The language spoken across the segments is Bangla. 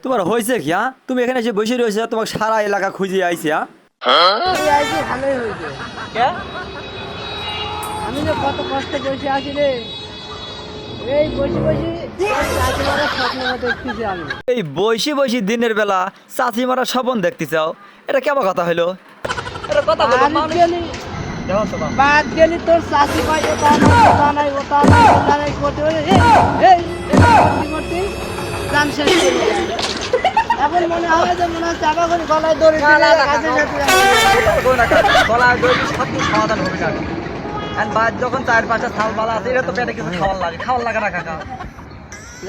তোমার হয়েছে কি হ্যাঁ? তুমি এখানে এসে বসে রয়েছে, তোমাকে সারা এলাকা খুঁজে আইছে হ্যাঁ? এই আইছি ভালোই হয়েছে। কে? আমি যে কত কষ্ট বসে আছি রে, এই বসে বসে চাকরি মারা স্বপ্ন দেখতেছি আমি। এই বসে বসে দিনের বেলা চাচি মারা স্বপন দেখতে চাও, এটা কেমন কথা হইলো? এটা কথা বলো বাদ মানুষ। গেলি দেখো তো বাপ। বাদ গেলি তোর চাষি ভাই ওটা নাই ওটা নাই ওটা নাই ওটা নাই করতে বলে করতে গান শেষ করে দিলাম। এখন মনে হয় যে মনে হয় চাপা করে গলায় দড়ি দিয়ে গাছের সাথে গলায় দড়ি সব কিছু সমাধান হবে কাকা। আর বাদ যখন চার পাঁচটা ছাল বালা আছে, এটা তো পেটে কিছু খাওয়ার লাগে, খাওয়ার লাগে না কাকা।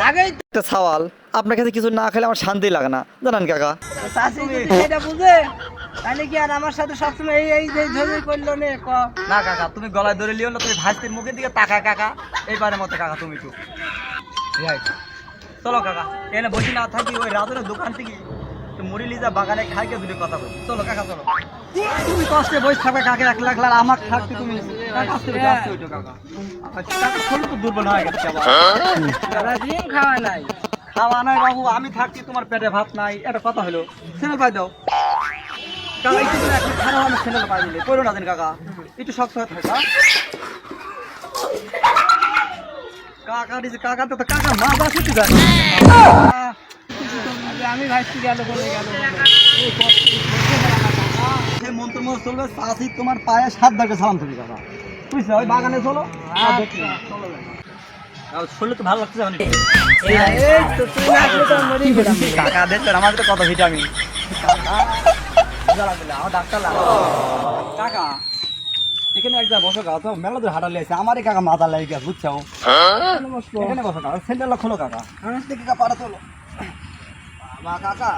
লাগেই তো। একটা ছাওয়াল আপনার কাছে কিছু না খেলে আমার শান্তি লাগে না, জানেন কাকা? চাষি যদি সেটা বুঝে তাহলে কি আর আমার সাথে সবসময় এই এই যে ধরে করলো নে ক না কাকা, তুমি গলায় ধরে লিও না, তুমি ভাস্তির মুখের দিকে তাকা কাকা, এইবারের মতো কাকা তুমি একটু চলো কাকা, এনে বসে না থাকি ওই রাতের দোকান থেকে একটু মুড়ি লিজা বাগানে খাইকে দুটো কথা বলি। চলো কাকা চলো। তুমি কষ্টে বসে থাকবে কাকে এক লাখ লাখ আমার থাকতে তুমি কাকা আসতে ওইটো কাকা। কাকা শরীর তো দুর্বল হয়ে গেছে আবার। সারা দিন খাওয়া নাই। খাওয়া নাই বাবু, আমি থাকছি তোমার পেটে ভাত নাই, এটা কথা হলো। স্যান্ডেল পাই দাও কাকা, একটু করে একটু খারাপ আমি স্যান্ডেল পাই দিলে করো না দিন কাকা, একটু শক্ত হয়ে থাকা। কাকা দিছে কাকা তো কাকা মা যা ছুটি দেয়। আমি ভাবছি গেল বলে গেল সে মন্ত্র মতো চলবে, চাষি তোমার পায়ে সাত দাগে সালাম তুমি কাকা, বুঝছো? ওই বাগানে চলো, শুনলে তো ভালো লাগছে অনেক। এই তো তুই না আসলে তো আমি মরেই গেলাম। কাকা দেখছেন আমার তো কত ভিটামিন। আমার ডাক্তার লাগবে কাকা, এখানে একটা বসো কাকা, তো মেলা দূর হাঁটা লেগেছে আমার কাকা মাথা লেগে গেছে, বুঝছো? এখানে বসো কাকা, স্যান্ডেল খোলো কাকা, দেখি কাকা পাড়া চলো। মা কাকা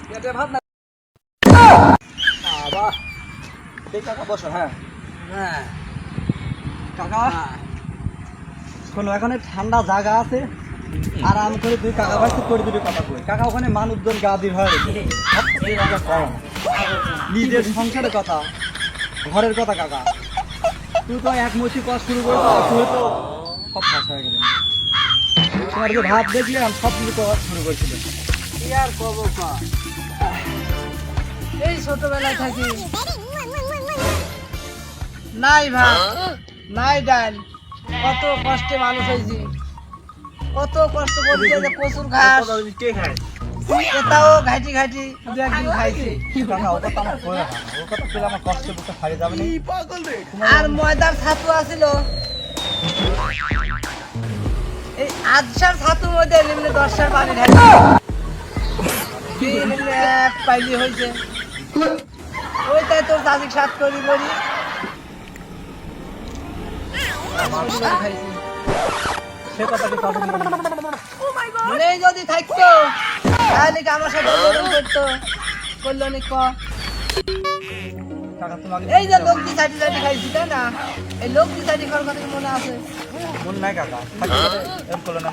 পেটে ভাত না বাবা, এই কাকা বসো। হ্যাঁ হ্যাঁ কাকা শোনো, এখানে ঠান্ডা জায়গা আছে, আরাম করে দুই কাকা ভাই করে দুটো কথা কই কাকা, ওখানে মানুষজন গা দিয়ে হয়ে গেছে, নিজের সংসারের কথা, ঘরের কথা কাকা। তুই তো এক মুঠি কাজ শুরু করেছো, তুই তো সব ফাঁস হয়ে গেলেন। তোমার যে ভাত দেখলে আমি সব কিছু করা শুরু করেছিল। কি আর করবো কা এই ছোটবেলায় থাকি নাই ভাত নাই ডাল, কত কষ্টে মানুষ হয়েছি, কত কষ্ট করছে যে প্রচুর ঘাস কে খায় এটাও ঘাটি ঘাটি দু একদিন খাইছি। কাকা, ও কথা আমার কয়ে রাখা, ও কথা পেলে আমার কষ্ট করতে হারিয়ে যাবে না। আর ময়দার ছাতু আছিল, এই আজসার ছাতুর মধ্যে এমনি 10টার পানি ঢালি এক পাইলি হয়েছে, ওইটাই তোর চাষি সাত করি করি খাইছি। সে কথা কি চাষি মনে যদি থাকতো তাহলে কি আমার সাথে এরকম করতো, করলো নি ক কাকা তোমাকে এই যে লোক দিয়ে চাটি চাটি খাইছি তাই না, এই লোক দিয়ে চাটি খাওয়ার কথা কি মনে আছে? মন নাই কাকা, এরকম করলে না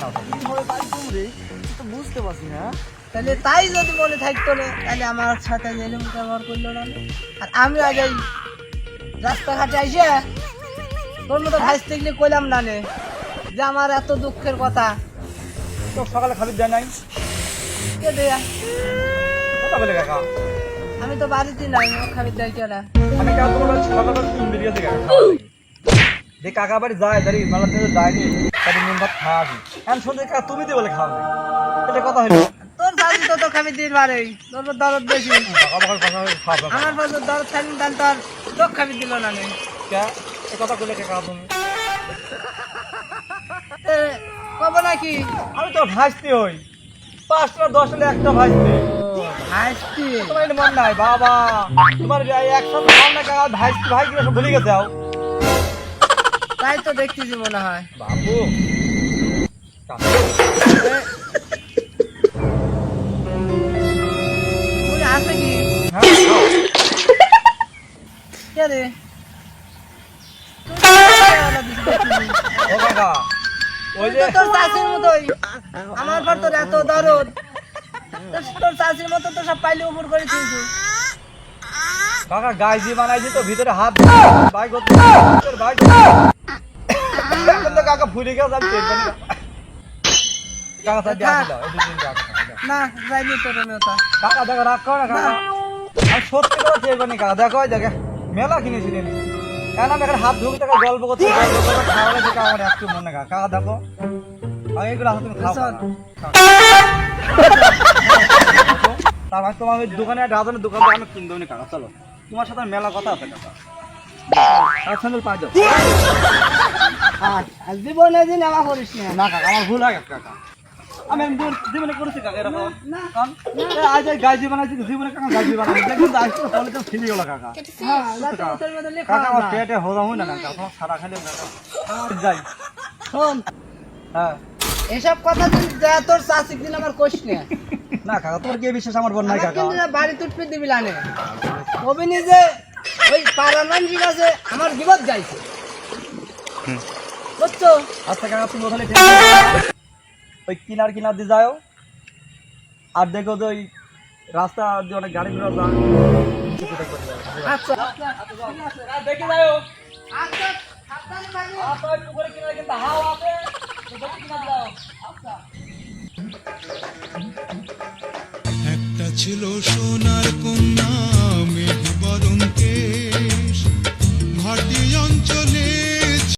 তো বুঝতে পারছি না। তাহলে তাই যদি মনে থাকতো না তাহলে আমার সাথে এরকম ব্যবহার করলো না। আর আমি আজ এই রাস্তাঘাটে আইসে তোর মতো ভাইসতে গেলে কইলাম না নে যে আমার এত দুঃখের কথা। তো সকালে খাবি দেয় নাই কে দেয়া? কথা বলে কাকা, আমি তো বাড়িতে নাই, ও খাবি দেয় কেনা? আমি কাকা তোমার সকালে তুমি বেরিয়েছে কাকা, যে কাকা বাড়ি যায় দাঁড়ি মেলা থেকে যায়নি, তাদের নুন ভাত খাওয়া আসি এখন শুনতে কাকা তুমি দিয়ে বলে খাওয়া এটা কথা হইলো। তোর দাদি তো খাবি দিন বারে, তোর দরদ বেশি, সকাল সকাল কথা খাওয়া আমার পাশে দরদ থাকলে তাহলে তোর চোখ খাবি দিল না নে। কে এ কথা বলে কাকা তুমি? এ, কব নাকি আমি তো ভাসতে হই 5টা 10 হলে একটা ভাসতে, হাসতি? তোমার এটা মন নাই বাবা, তোমার একসাথে খাও না কাকা, ভাসতে ভাই কিনা সব ভুলে গেছে যাও তাই তো দেখতেছি মনে হয়। বাবু। মুড়ি আছে কি? কে রে? ও কাকা ওই যে তোর চাষির মতোই আমার পর তোর এত দরদ, তোর চাষির মতো তো সব পাইলে উপর করে দিয়েছো। কাকা গাইজি বানাইছি তো ভিতরে হাত বাইক বাইক কাকা ভুলে গেছে, আমি টের পাই না কাকা, তাই দিয়ে আসি দাও, এই 2 দিন আগে না যাইনি তোর নেতা কাকা দেখো রাগ করো না কাকা আমি সত্যি করে চেয়ে নি কাকা দেখো ওই দেখে মেলা কিনেছিলেন কেন আমি এখানে হাত ধুকে থেকে গল্প করতে খাওয়ালে থেকে আমার একটু মনে কাকা কাকা দেখো আমি এগুলো হাতে তুমি খাও কাকা। তারপর তোমার ওই দোকানে রাজনের দোকান আমি কিনবো নি কাকা চলো তোমার সাথে মেলা কথা আছে কাকা আর স্যান্ডেল পা দাও আর জীবনে দিন আমার করিস না না কাকা আমার ভুল হয়ে গেছে কাকা আমি জীবনে করেছি কাকা এরকম কারণ আজ এই গাছ বানাইছি জীবনে কাকা গাছ বানাইছি কিন্তু আজকে ফলে তো ফিরে গেল কাকা হ্যাঁ রাতে তোর মধ্যে লেখা কাকা আমার পেটে হোদা হয় না কাকা তোমার সারা খাইলে কাকা যাই শোন হ্যাঁ এসব কথা তুই যা তোর চাষিক দিন আমার কোশ না না কাকা তোমার কি বিশ্বাস আমার বোন নাই আমার কাকা কিন্তু না বাড়ি তুটপি দিবি লানে কবি নিজে ওই পাড়ার মানুষ আছে আমার বিপদ যাইছে বুঝছো আচ্ছা কাকা তুমি ওখানে ঠিক আছে। ওই কিনার দিয়ে যাও আর দেখো যে ওই রাস্তা দিয়ে অনেক গাড়ি ঘোড়া যায় আচ্ছা দেখে যাও আচ্ছা সাবধানে থাকিস। আচ্ছা একটু করে কিনারে কিন্তু হাওয়া আছে তো দেখে কিনারে যাও আচ্ছা একটা ছিল সোনার কন্যা